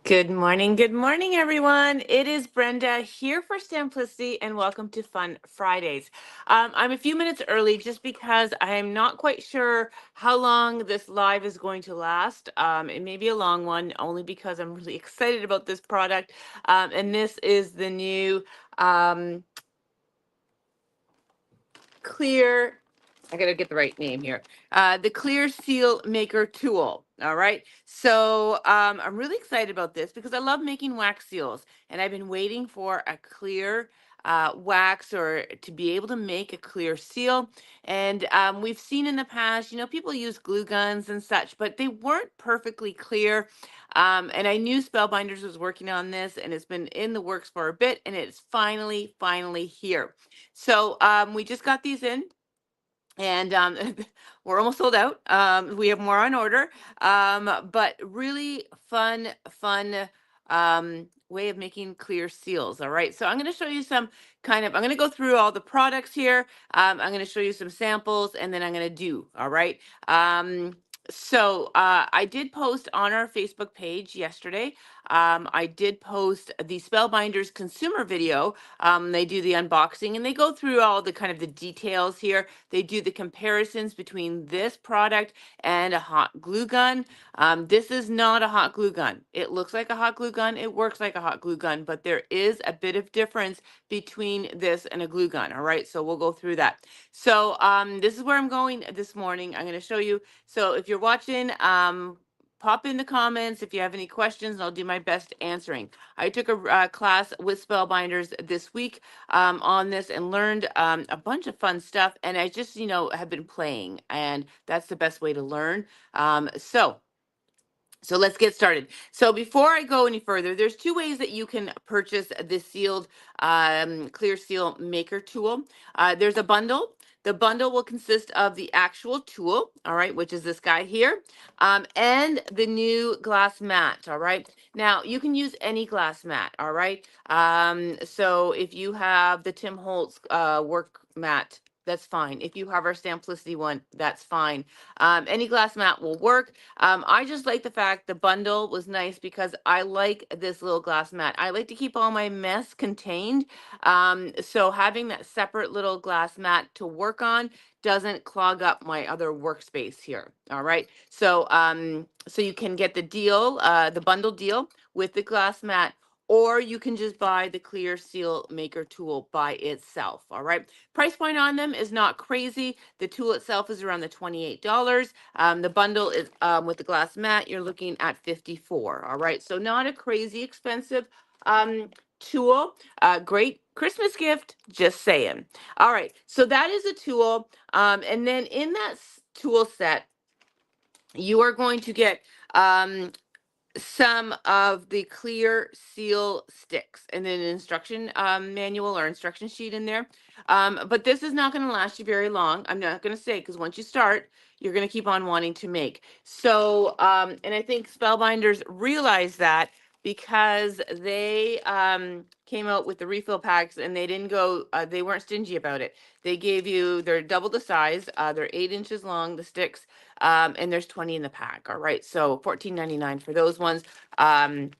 Good morning, everyone. It is Brenda here for Simplicity, and welcome to Fun Fridays. I'm a few minutes early just because I am not quite sure how long this live is going to last. It may be a long one, only because I'm really excited about this product. And this is the new um, clear. I gotta get the right name here. The Clear Seal Maker Tool. All right. So I'm really excited about this because I love making wax seals, and I've been waiting for a clear wax or to be able to make a clear seal. And we've seen in the past, people use glue guns and such, but they weren't perfectly clear. And I knew Spellbinders was working on this, and it's been in the works for a bit, and it's finally here. So we just got these in, and we're almost sold out. We have more on order, but really fun way of making clear seals. All right, so I'm going to show you some I'm going to go through all the products here. I'm going to show you some samples, and then I'm going to do. All right. I did post on our Facebook page yesterday. I did post the Spellbinders consumer video. They do the unboxing, and they go through all the kind of the details here. They do the comparisons between this product and a hot glue gun. This is not a hot glue gun. It looks like a hot glue gun. It works like a hot glue gun, but there is a bit of difference between this and a glue gun. All right, so we'll go through that. So this is where I'm going this morning. I'm going to show you. So if you're watching, pop in the comments if you have any questions, and I'll do my best answering. I took a class with Spellbinders this week on this and learned a bunch of fun stuff. And I just, have been playing, and that's the best way to learn. So let's get started. So before I go any further, there's two ways that you can purchase this sealed clear seal maker tool. There's a bundle. The bundle will consist of the actual tool, all right, which is this guy here, and the new glass mat, all right. Now, you can use any glass mat, all right. So if you have the Tim Holtz work mat, that's fine. If you have our Simplicity one, that's fine. Any glass mat will work. I just like the fact the bundle was nice because I like this little glass mat. I like to keep all my mess contained. So having that separate little glass mat to work on doesn't clog up my other workspace here. All right. So you can get the deal, the bundle deal with the glass mat, or you can just buy the clear seal maker tool by itself. All right. Price point on them is not crazy. The tool itself is around the $28. The bundle is with the glass mat, you're looking at 54. All right. So not a crazy expensive tool. Great Christmas gift, just saying. All right. So that is a tool. And then in that tool set, you are going to get some of the clear seal sticks and then an instruction manual or instruction sheet in there. But this is not going to last you very long. I'm not going to say, because once you start, you're going to keep on wanting to make. So, and I think Spellbinders realized that because they came out with the refill packs, and they didn't go, they weren't stingy about it. They gave you, they're double the size, they're 8 inches long, the sticks, and there's 20 in the pack. All right, so $14.99 for those ones. And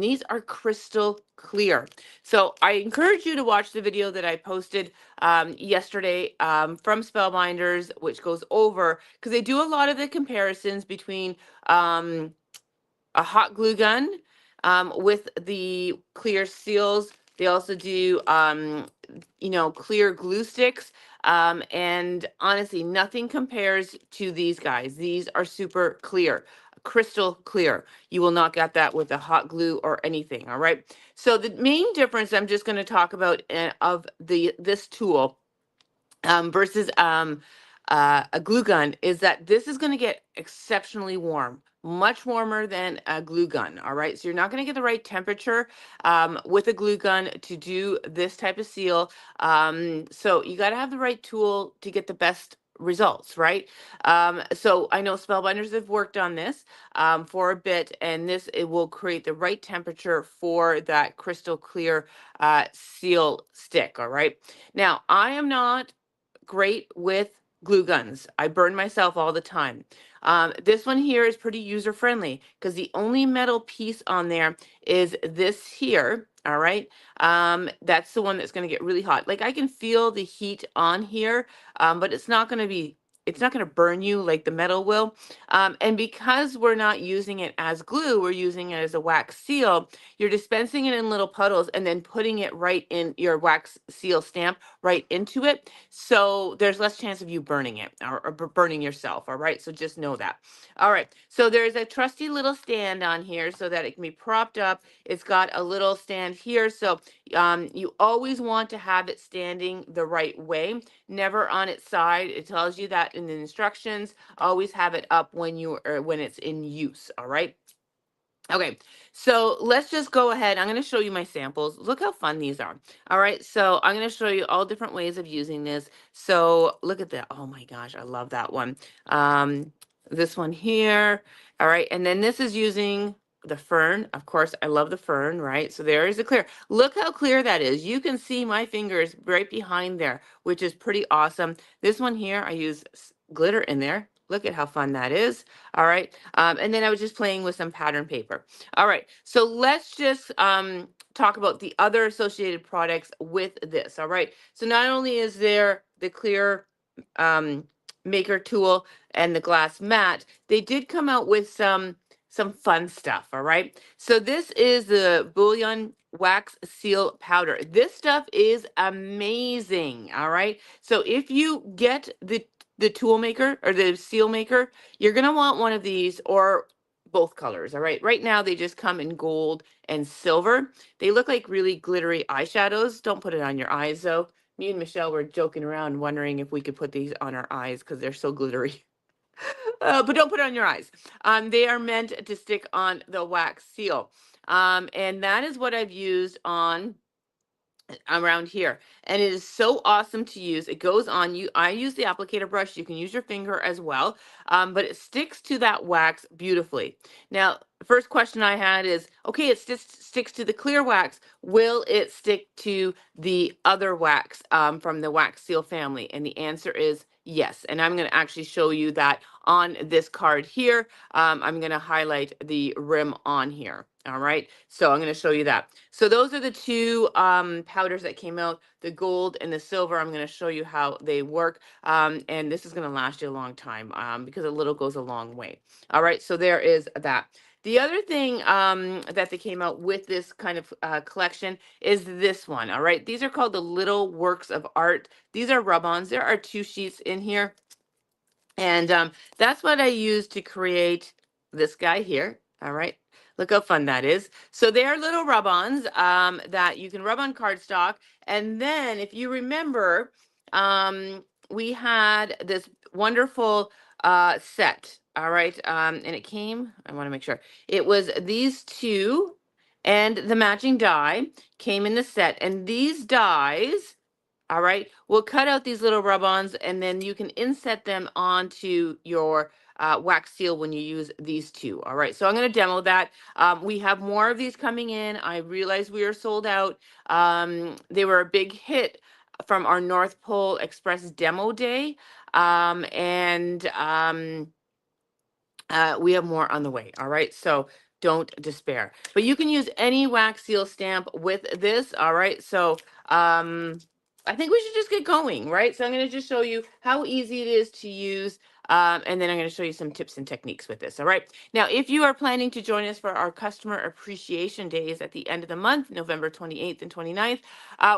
these are crystal clear. So I encourage you to watch the video that I posted yesterday from Spellbinders, which goes over, because they do a lot of the comparisons between a hot glue gun with the clear seals. They also do, clear glue sticks. And honestly, nothing compares to these guys. These are super clear, crystal clear. You will not get that with a hot glue or anything. All right. So the main difference I'm just going to talk about of this tool versus a glue gun is that this is going to get exceptionally warm, much warmer than a glue gun. All right. So you're not going to get the right temperature with a glue gun to do this type of seal. So you got to have the right tool to get the best results, right? So I know Spellbinders have worked on this for a bit, and it will create the right temperature for that crystal clear seal stick. All right. Now, I am not great with glue guns. I burn myself all the time. This one here is pretty user friendly because the only metal piece on there is this here. All right. That's the one that's going to get really hot. Like I can feel the heat on here, but it's not going to burn you like the metal will. And because we're not using it as glue, we're using it as a wax seal. You're dispensing it in little puddles and then putting it right in your wax seal stamp right into it. So there's less chance of you burning it or burning yourself. All right. So just know that. All right. So there's a trusty little stand on here so that it can be propped up. It's got a little stand here. So you always want to have it standing the right way, never on its side. It tells you that in the instructions. Always have it up when it's in use. All right. Okay, so let's just go ahead. I'm going to show you my samples. Look how fun these are. All right, so I'm going to show you all different ways of using this. So look at that. Oh my gosh, I love that one. Um, this one here. All right, and then this is using the fern. Of course, I love the fern, right? So there is a clear. Look how clear that is. You can see my fingers right behind there, which is pretty awesome. This one here, I use glitter in there. Look at how fun that is. All right. And then I was just playing with some pattern paper. All right. So let's just talk about the other associated products with this. All right. So not only is there the clear um, maker tool and the glass mat, they did come out with some fun stuff. All right. So this is the Bullion wax seal powder. This stuff is amazing. All right. So if you get the tool maker or the seal maker, you're going to want one of these or both colors. All right. Right now, they just come in gold and silver. They look like really glittery eyeshadows. Don't put it on your eyes, though. Me and Michelle were joking around wondering if we could put these on our eyes because they're so glittery. But don't put it on your eyes. They are meant to stick on the wax seal. And that is what I've used on around here, and it is so awesome to use. It goes on you. I use the applicator brush. You can use your finger as well, but it sticks to that wax beautifully. Now the first question I had is, okay, it sticks to the clear wax, will it stick to the other wax from the wax seal family? And the answer is yes. And I'm going to actually show you that on this card here. I'm going to highlight the rim on here. All right, so I'm going to show you that. So those are the two powders that came out, the gold and the silver. I'm going to show you how they work. And this is going to last you a long time because a little goes a long way. All right, so there is that. The other thing that they came out with this kind of collection is this one. All right, these are called the Little Works of Art. These are rub-ons. There are 2 sheets in here. And that's what I use to create this guy here. All right. Look how fun that is. So they're little rub-ons that you can rub on cardstock. And then if you remember, we had this wonderful set. All right. And it came, I want to make sure, it was these two and the matching die came in the set. And these dies, all right, we'll cut out these little rub-ons and then you can inset them onto your wax seal when you use these two. All right, so I'm going to demo that. We have more of these coming in. I realize we are sold out. They were a big hit from our North Pole Express demo day. We have more on the way. All right, so don't despair. But you can use any wax seal stamp with this. All right, so I think we should just get going, right? So I'm going to just show you how easy it is to use, and then I'm going to show you some tips and techniques with this, all right? Now, if you are planning to join us for our Customer Appreciation Days at the end of the month, November 28th and 29th,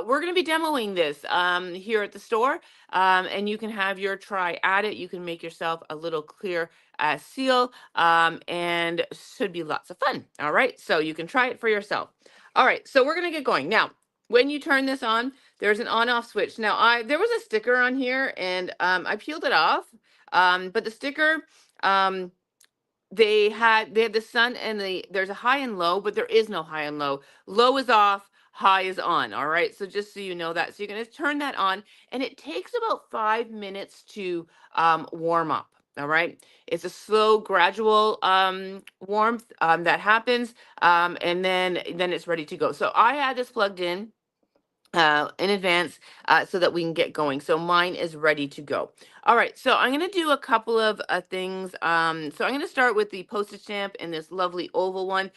we're going to be demoing this here at the store, and you can have your try at it. You can make yourself a little clear seal, and should be lots of fun, all right? So you can try it for yourself. All right, so we're going to get going. Now, when you turn this on, there's an on-off switch. Now, there was a sticker on here, and I peeled it off. But the sticker, they had the sun and there's a high and low, but there is no high and low. Low is off, high is on. All right, so just so you know that. So you're going to turn that on, and it takes about 5 minutes to warm up. All right, it's a slow, gradual warmth that happens, and then it's ready to go. So I had this plugged in in advance so that we can get going. So mine is ready to go. All right, so I'm going to do a couple of things. So I'm going to start with the postage stamp and this lovely oval one,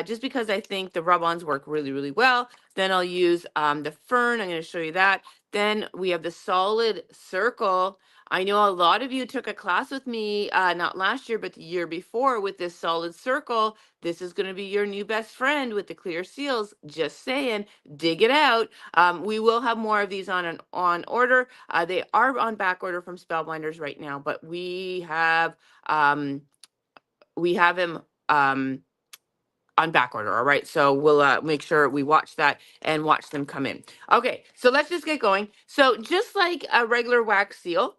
just because I think the rub-ons work really, really well. Then I'll use the fern. I'm going to show you that. Then we have the solid circle. I know a lot of you took a class with me, not last year, but the year before with this solid circle. This is going to be your new best friend with the clear seals. Just saying, dig it out. We will have more of these on order. They are on back order from Spellbinders right now, but we have them on back order. All right, so we'll make sure we watch that and watch them come in. Okay, so let's just get going. So just like a regular wax seal,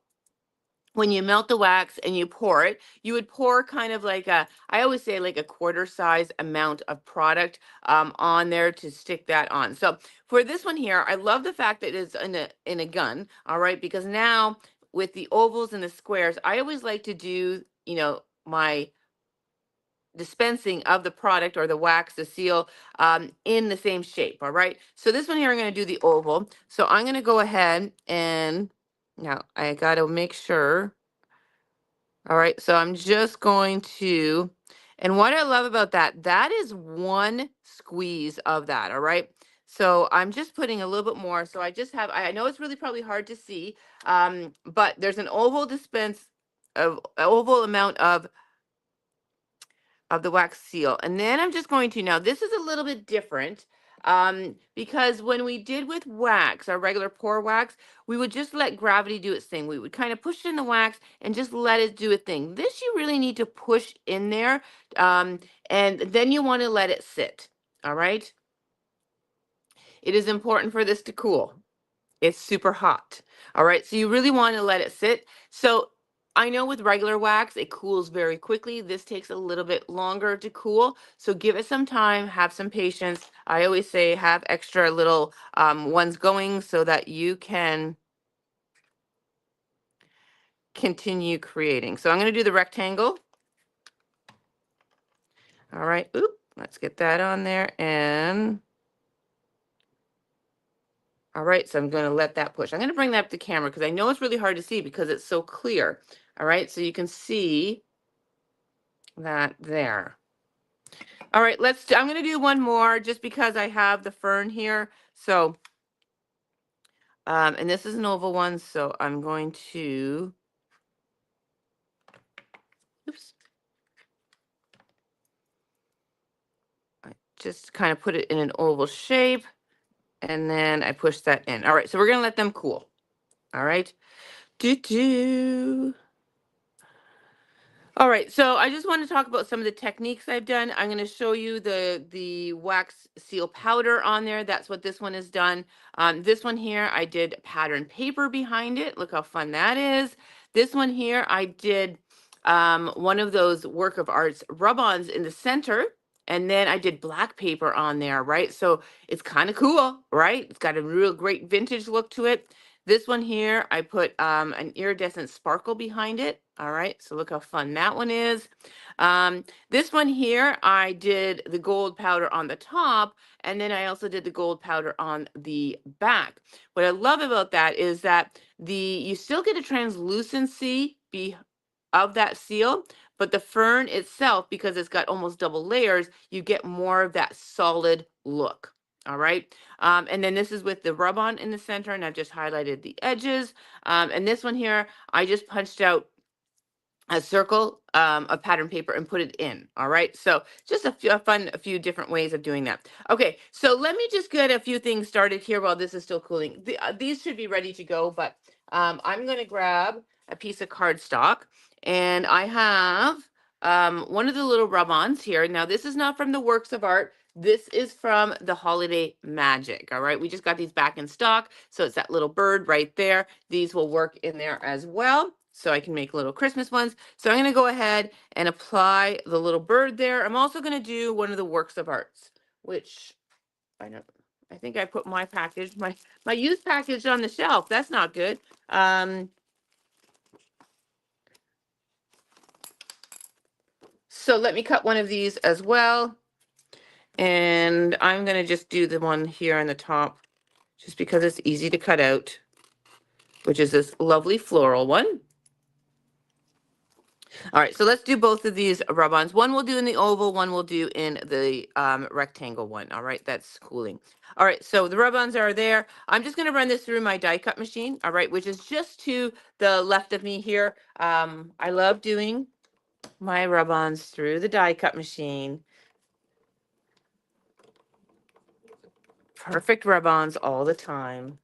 when you melt the wax and you pour it, you would pour kind of like I always say like a quarter size amount of product on there to stick that on. So for this one here, I love the fact that it's in a gun, all right, because now with the ovals and the squares, I always like to do, my dispensing of the product or the wax, the seal, in the same shape, all right? So this one here, I'm going to do the oval. So I'm going to go ahead and now I got to make sure. All right, so I'm just going to, and what I love about that, that is one squeeze of that, all right? So I'm just putting a little bit more. So I just have, I know it's really probably hard to see, but there's an oval dispense of oval amount of the wax seal. And then I'm just going to, now this is a little bit different because when we did with wax, our regular pour wax, we would just let gravity do its thing. We would kind of push it in the wax and just let it do a thing. This you really need to push in there, and then you want to let it sit. All right. It is important for this to cool. It's super hot. All right, so you really want to let it sit. So I know with regular wax, it cools very quickly. This takes a little bit longer to cool. So give it some time, have some patience. I always say have extra little ones going so that you can continue creating. So I'm going to do the rectangle. All right, oop, let's get that on there. And all right, so I'm going to let that push. I'm going to bring that up to camera because I know it's really hard to see because it's so clear. All right, so you can see that there. All right, I'm going to do one more just because I have the fern here. So, and this is an oval one, so I'm going to, oops. I just kind of put it in an oval shape and then I push that in. All right, so we're going to let them cool. All right. All right, so I just want to talk about some of the techniques I've done. I'm going to show you the wax seal powder on there. That's what this one is done. This one here, I did pattern paper behind it. Look how fun that is. This one here, I did one of those work of arts rub-ons in the center. And then I did black paper on there, right? So it's kind of cool, right? It's got a real great vintage look to it. This one here, I put an iridescent sparkle behind it. All right, so look how fun that one is. This one here, I did the gold powder on the top, and then I also did the gold powder on the back. What I love about that is that you still get a translucency of that seal, but the fern itself, because it's got almost double layers, you get more of that solid look. All right. And then this is with the rub-on in the center, and I've just highlighted the edges. And this one here, I just punched out a circle of pattern paper and put it in. All right. So just a few different ways of doing that. Okay. So let me just get a few things started here while this is still cooling. These should be ready to go, but I'm going to grab a piece of cardstock and I have one of the little rub-ons here. Now, this is not from the Works of Art. This is from the Holiday Magic. All right. We just got these back in stock. So it's that little bird right there. These will work in there as well. So I can make little Christmas ones. So I'm going to go ahead and apply the little bird there. I'm also going to do one of the Works of Arts, which I think I put my package, my used package on the shelf. That's not good. So let me cut one of these as well. And I'm going to just do the one here on the top just because it's easy to cut out, which is this lovely floral one. All right, so let's do both of these rub-ons. One we'll do in the oval, one we'll do in the rectangle one. All right, that's cooling. All right, so the rub-ons are there. I'm just going to run this through my die cut machine, all right, which is just to the left of me here. I love doing my rub-ons through the die cut machine. Perfect rub-ons all the time.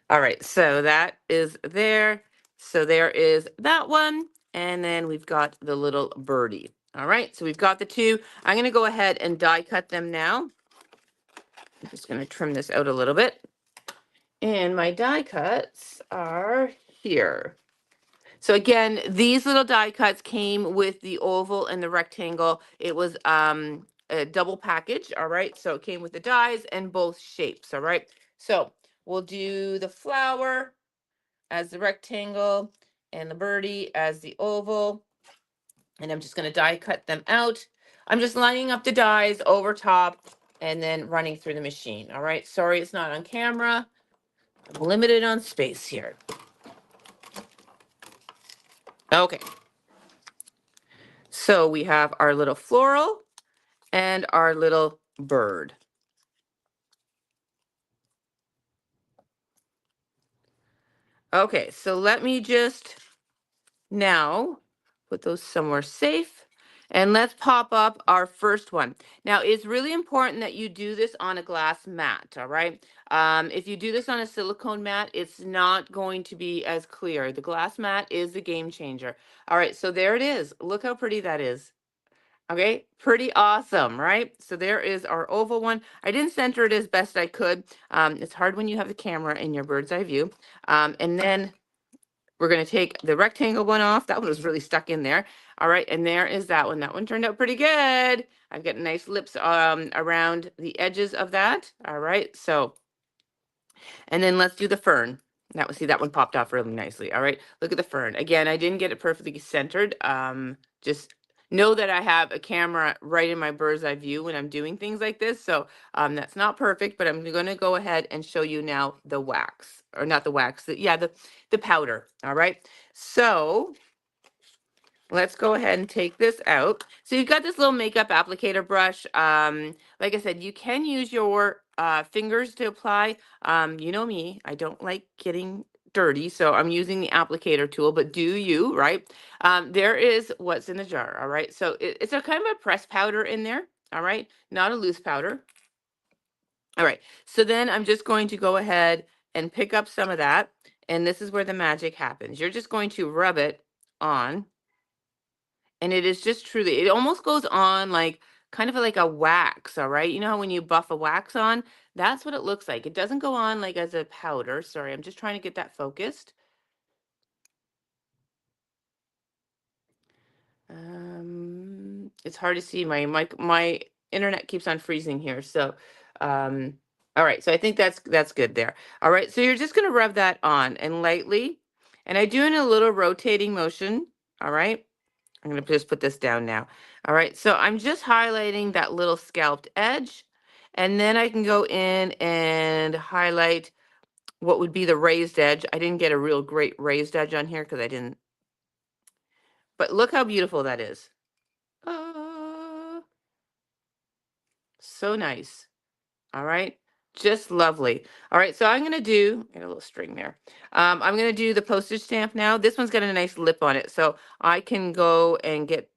All right, so that is there. So there is that one. And then we've got the little birdie. All right, so we've got the two. I'm going to go ahead and die cut them now. I'm just going to trim this out a little bit. And my die cuts are here. So again, these little die cuts came with the oval and the rectangle. It was a double package, all right? So it came with the dies and both shapes, all right? So we'll do the flower as the rectangle and the birdie as the oval. And I'm just going to die cut them out. I'm just lining up the dies over top and then running through the machine. All right. Sorry, it's not on camera. I'm limited on space here. Okay. So we have our little floral and our little bird. Okay. So let me just now put those somewhere safe. And let's pop up our first one. Now, it's really important that you do this on a glass mat, all right? If you do this on a silicone mat, it's not going to be as clear. The glass mat is the game changer. All right, so there it is. Look how pretty that is. Okay, pretty awesome, right? So there is our oval one. I didn't center it as best I could. It's hard when you have the camera in your bird's eye view. And then we're going to take the rectangle one off. That one was really stuck in there. All right, and there is that one. That one turned out pretty good. I've got nice lips around the edges of that. All right, so, and then let's do the fern. That one, see, that one popped off really nicely. All right, look at the fern. Again, I didn't get it perfectly centered. Just know that I have a camera right in my bird's eye view when I'm doing things like this. So that's not perfect, but I'm going to go ahead and show you now the wax, or not the wax, the powder. All right. So let's go ahead and take this out. So you've got this little makeup applicator brush. Like I said, you can use your fingers to apply. You know me, I don't like getting dirty, so I'm using the applicator tool, but do you, right? There is what's in the jar, all right? So it's a kind of a pressed powder in there, all right? Not a loose powder. All right, so then I'm just going to go ahead and pick up some of that, and this is where the magic happens. You're just going to rub it on, and it is just truly, it almost goes on like kind of like a wax, all right? You know how when you buff a wax on, that's what it looks like. It doesn't go on like as a powder. Sorry, I'm just trying to get that focused. It's hard to see. My internet keeps on freezing here. So, all right. So I think that's good there. All right. So you're just gonna rub that on and lightly, and I do in a little rotating motion. All right. I'm going to just put this down now. All right, so I'm just highlighting that little scalped edge, and then I can go in and highlight what would be the raised edge. I didn't get a real great raised edge on here because I didn't, but look how beautiful that is. Ah, so nice. All right, just lovely. All right, so I'm going to do, get a little string there. I'm going to do the postage stamp now. This one's got a nice lip on it, so I can go and get.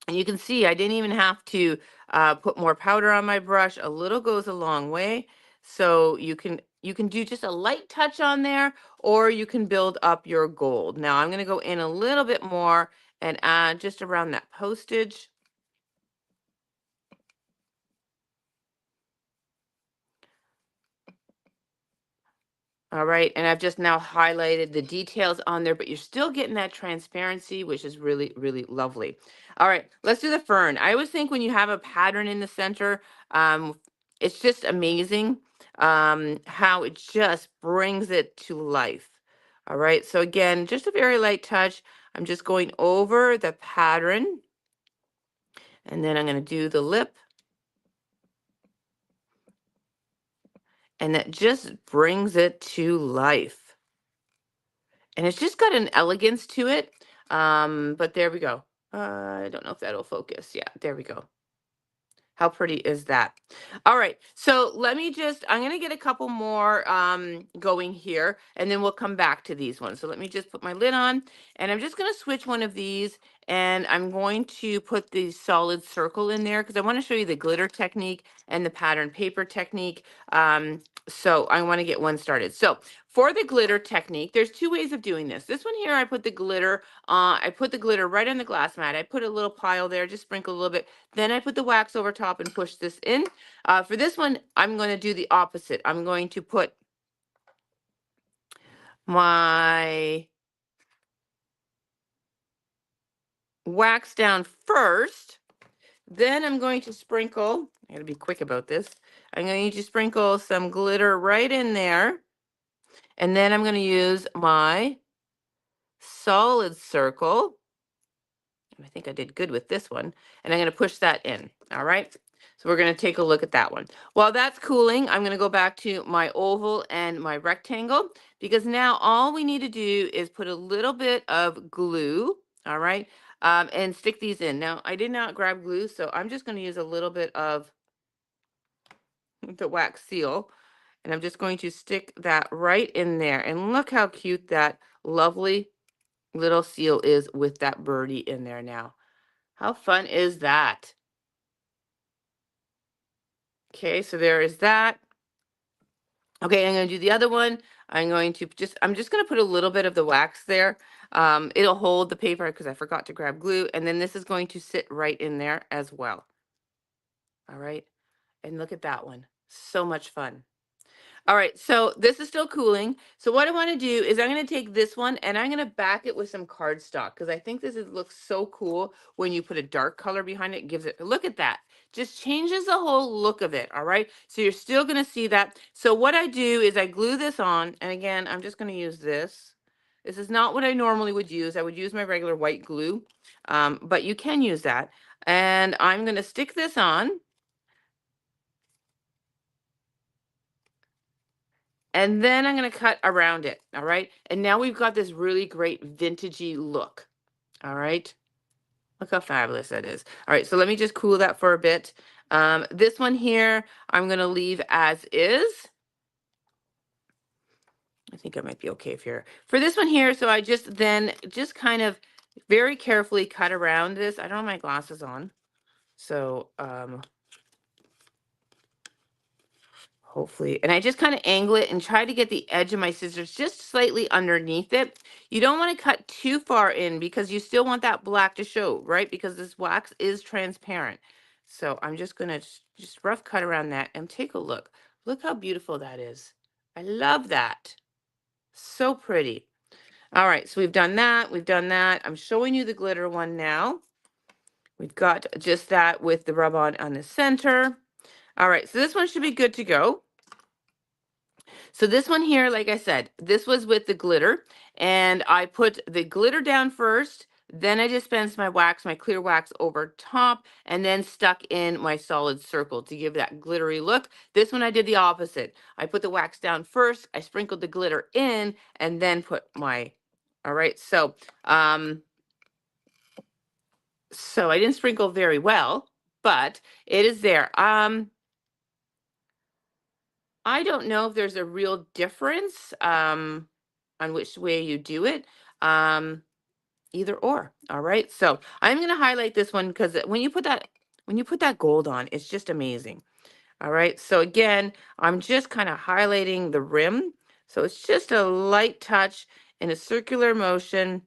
And you can see I didn't even have to put more powder on my brush. A little goes a long way. So you can do just a light touch on there, or you can build up your gold. Now I'm going to go in a little bit more and add just around that postage. All right, and I've just now highlighted the details on there, but you're still getting that transparency, which is really, really lovely. All right, let's do the fern. I always think when you have a pattern in the center, it's just amazing how it just brings it to life. All right, so again, just a very light touch. I'm just going over the pattern, and then I'm going to do the lip. and that just brings it to life. And it's just got an elegance to it. But there we go. I don't know if that'll focus. Yeah, there we go. How pretty is that? All right, so let me just, I'm gonna get a couple more going here, and then we'll come back to these ones. So let me just put my lid on, and I'm just gonna switch one of these, and I'm going to put the solid circle in there because I wanna show you the glitter technique and the pattern paper technique. So I wanna get one started. So for the glitter technique, there's two ways of doing this. This one here, I put the glitter right on the glass mat. I put a little pile there, just sprinkle a little bit. Then I put the wax over top and push this in. For this one, I'm going to do the opposite. I'm going to put my wax down first. Then I'm going to sprinkle, I gotta be quick about this. I'm going to sprinkle some glitter right in there. And then I'm going to use my solid circle. I think I did good with this one. And I'm going to push that in. All right. So we're going to take a look at that one. While that's cooling, I'm going to go back to my oval and my rectangle, because now all we need to do is put a little bit of glue. All right. And stick these in. Now, I did not grab glue, so I'm just going to use a little bit of the wax seal. And I'm just going to stick that right in there. And look how cute that lovely little seal is with that birdie in there now. How fun is that? Okay, so there is that. Okay, I'm going to do the other one. I'm just going to put a little bit of the wax there. It'll hold the paper because I forgot to grab glue. And then this is going to sit right in there as well. All right. And look at that one. So much fun. All right, so this is still cooling. So what I want to do is I'm going to take this one and I'm going to back it with some cardstock because I think looks so cool when you put a dark color behind it. It gives it, look at that. Just changes the whole look of it, all right? So you're still going to see that. So what I do is I glue this on, and again, I'm just going to use this. This is not what I normally would use. I would use my regular white glue, but you can use that. And I'm going to stick this on. And then I'm going to cut around it. All right. And now we've got this really great vintagey look. All right. Look how fabulous that is. All right. So let me just cool that for a bit. This one here, I'm going to leave as is. I think I might be okay here. For this one here, so I just kind of very carefully cut around this. I don't have my glasses on. So hopefully, and I just kind of angle it and try to get the edge of my scissors just slightly underneath it. You don't want to cut too far in because you still want that black to show, right? Because this wax is transparent. So I'm just going to just rough cut around that and take a look. Look how beautiful that is. I love that. So pretty. All right, so we've done that. We've done that. I'm showing you the glitter one now. We've got just that with the rub on the center. All right, so this one should be good to go. So this one here, like I said, this was with the glitter, and I put the glitter down first, then I dispensed my wax, my clear wax over top, and then stuck in my solid circle to give that glittery look. This one I did the opposite. I put the wax down first, I sprinkled the glitter in, and then put my, all right, so I didn't sprinkle very well, but it is there. I don't know if there's a real difference on which way you do it. Either or. All right. So I'm going to highlight this one because when you put that gold on, it's just amazing. All right. So again, I'm just kind of highlighting the rim. So it's just a light touch in a circular motion,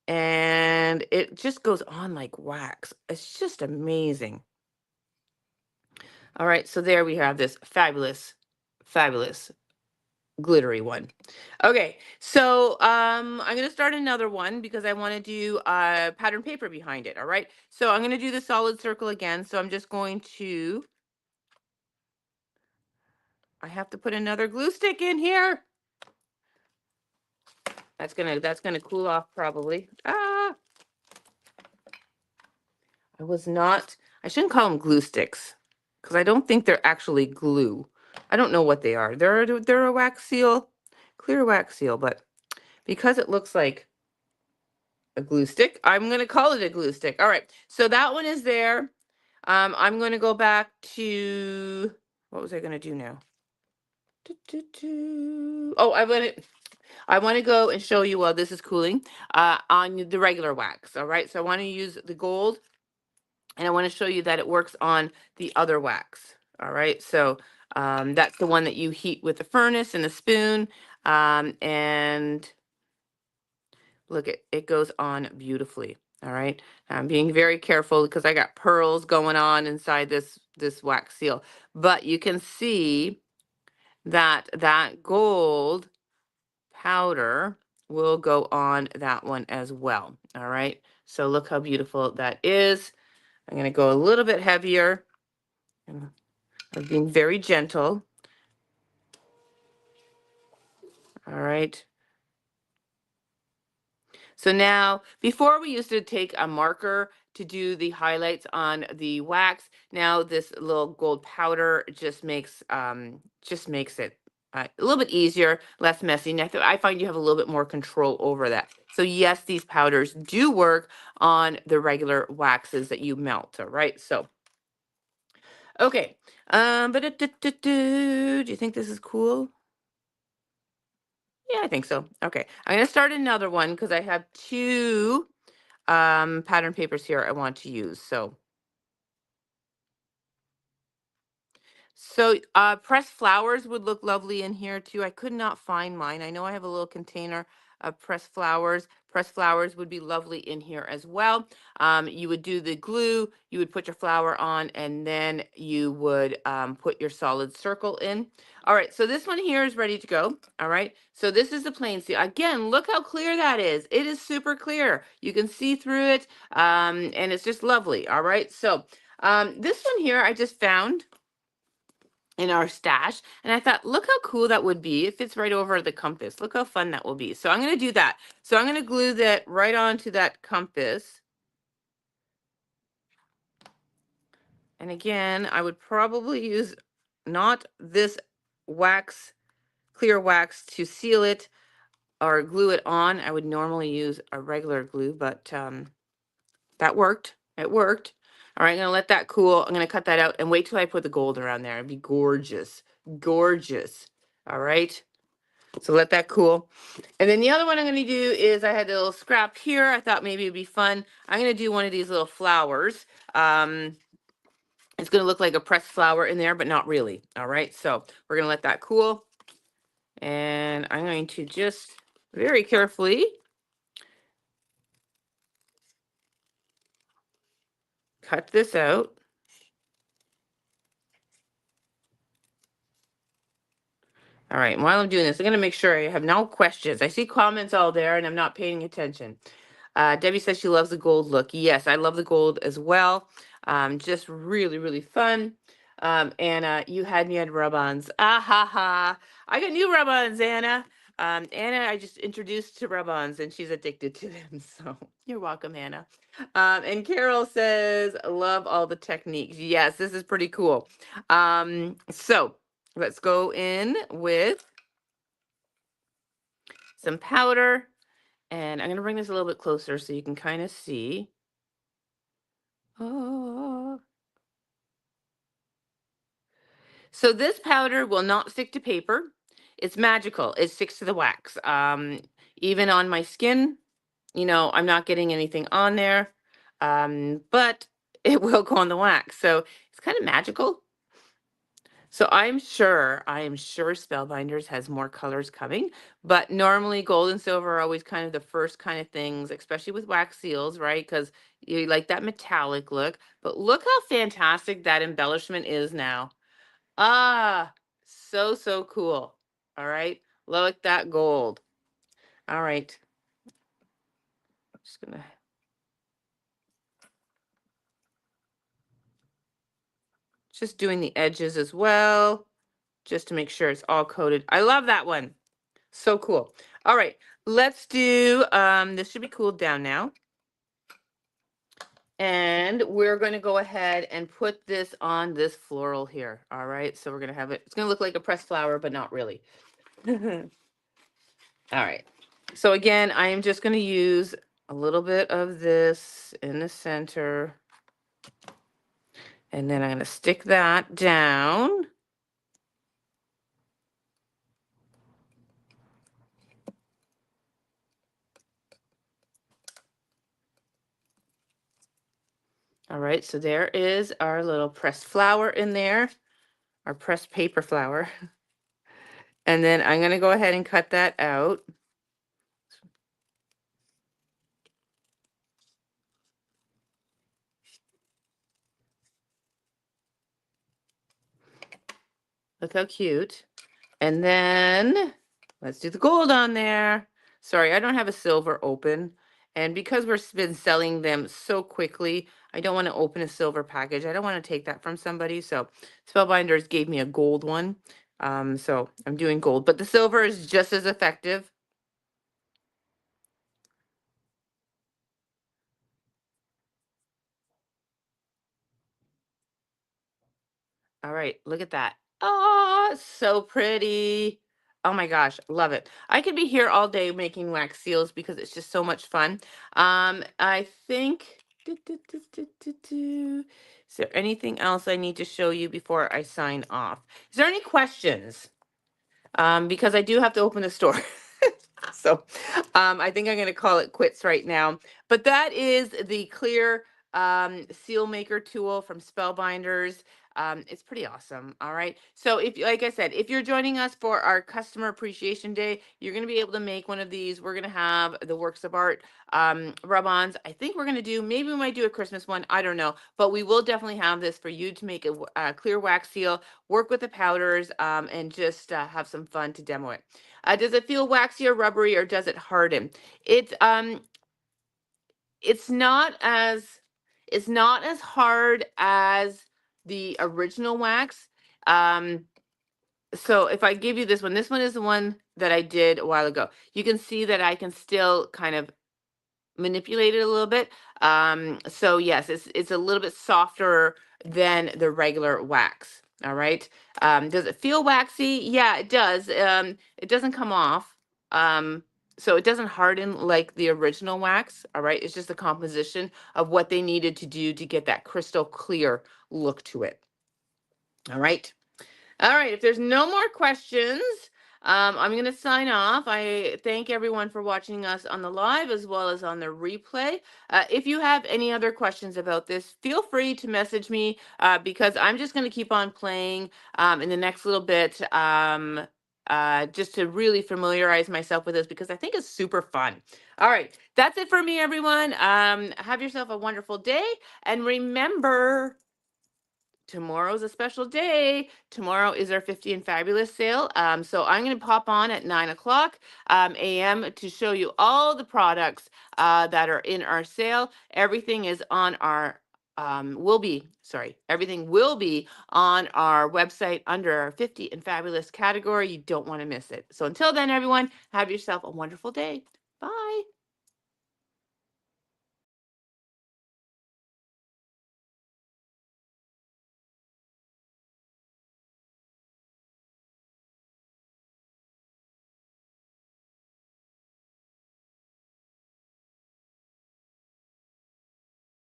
and it just goes on like wax. It's just amazing. All right. So there we have this fabulous, fabulous glittery one. Okay, so I'm gonna start another one because I want to do pattern paper behind it. All right, so I'm gonna do the solid circle again. So I'm just going to, I have to put another glue stick in here. That's gonna cool off probably. Ah, I shouldn't call them glue sticks because I don't think they're actually glue. I don't know what they are. They're a wax seal, clear wax seal, but because it looks like a glue stick, I'm going to call it a glue stick. All right, so that one is there. I'm going to go back to, what was I going to do now? Oh, I want to go and show you while this is cooling on the regular wax. All right, so I want to use the gold, and I want to show you that it works on the other wax. All right, so that's the one that you heat with the furnace and the spoon, and look, it goes on beautifully. All right, I'm being very careful because I got pearls going on inside this wax seal, but you can see that that gold powder will go on that one as well. All right, so look how beautiful that is. I'm going to go a little bit heavier. I'm being very gentle. All right. So now, before we used to take a marker to do the highlights on the wax. Now this little gold powder just makes it a little bit easier, less messy. And I find you have a little bit more control over that. So yes, these powders do work on the regular waxes that you melt. All right. So okay. Do you think this is cool? Yeah, I think so. Okay. I'm gonna start another one because I have two pattern papers here I want to use. So pressed flowers would look lovely in here too. I could not find mine. I know I have a little container of pressed flowers. Pressed flowers would be lovely in here as well. You would do the glue, you would put your flower on, and then you would put your solid circle in. All right, so this one here is ready to go. All right, so this is the plain seal. Again, look how clear that is. It is super clear. You can see through it, and it's just lovely. All right, so this one here I just found in our stash. And I thought, look how cool that would be. It fits right over the compass. Look how fun that will be. So I'm going to do that. So I'm going to glue that right onto that compass. And again, I would probably use not this wax, clear wax to seal it or glue it on. I would normally use a regular glue, but that worked. It worked. All right, I'm going to let that cool. I'm going to cut that out and wait till I put the gold around there. It'd be gorgeous. Gorgeous. All right. So let that cool. And then the other one I'm going to do is I had a little scrap here. I thought maybe it'd be fun. I'm going to do one of these little flowers. It's going to look like a pressed flower in there, but not really. All right. So we're going to let that cool. And I'm going to just very carefully cut this out. All right, and while I'm doing this, I'm going to make sure I have no questions. I see comments all there and I'm not paying attention. Debbie says she loves the gold look. Yes, I love the gold as well. Just really, really fun. Anna, you had me at rub-ons. Ah ha ha. I got new rub-ons, Anna. Anna, I just introduced to rub-ons and she's addicted to them. So you're welcome, Anna. And Carol says, love all the techniques. Yes, this is pretty cool. So let's go in with some powder. And I'm going to bring this a little bit closer so you can kind of see. Oh. So this powder will not stick to paper. It's magical. It sticks to the wax. Even on my skin, you know, I'm not getting anything on there, but it will go on the wax. So it's kind of magical. So I am sure Spellbinders has more colors coming, but normally gold and silver are always kind of the first kind of things, especially with wax seals, right? Because you like that metallic look. But look how fantastic that embellishment is now. Ah, so, so cool. All right. Look that gold. All right. Just gonna just doing the edges as well, just to make sure it's all coated. I love that one. So cool. All right, let's do, this should be cooled down now. And we're going to go ahead and put this on this floral here. All right. So we're going to have it, it's going to look like a pressed flower, but not really. All right. So again, I am just going to use a little bit of this in the center. And then I'm going to stick that down. All right, so there is our little pressed flower in there, our pressed paper flower. And then I'm going to go ahead and cut that out. Look how cute. And then let's do the gold on there. Sorry, I don't have a silver open. And because we've been selling them so quickly, I don't want to open a silver package. I don't want to take that from somebody. So Spellbinders gave me a gold one. So I'm doing gold, but the silver is just as effective. All right, look at that. Oh, so pretty. Oh my gosh, love it. I could be here all day making wax seals because it's just so much fun. I think, is there anything else I need to show you before I sign off? Is there any questions? Because I do have to open the store. So I think I'm going to call it quits right now. But that is the clear seal maker tool from Spellbinders. It's pretty awesome. All right. So if, like I said, if you're joining us for our customer appreciation day, you're going to be able to make one of these. We're going to have the works of art rub-ons. I think we're going to do, maybe we might do a Christmas one. I don't know, but we will definitely have this for you to make a clear wax seal, work with the powders, and just have some fun to demo it. Does it feel waxy or rubbery, or does it harden? It's not as hard as the original wax. So if I give you this one is the one that I did a while ago. You can see that I can still kind of manipulate it a little bit. So yes, it's a little bit softer than the regular wax. All right. Does it feel waxy? Yeah, it does. It doesn't come off. So it doesn't harden like the original wax. All right. It's just the composition of what they needed to do to get that crystal clear look to it. All right. All right, if there's no more questions, I'm going to sign off. I thank everyone for watching us on the live as well as on the replay. If you have any other questions about this, feel free to message me because I'm just going to keep on playing in the next little bit just to really familiarize myself with this because I think it's super fun. All right, that's it for me, everyone. Have yourself a wonderful day. And remember, tomorrow's a special day. Tomorrow is our 50 and Fabulous sale. So I'm going to pop on at 9 o'clock a.m. to show you all the products that are in our sale. Everything is on our everything will be on our website under our 50 and Fabulous category. You don't want to miss it. So until then, everyone, have yourself a wonderful day. Bye.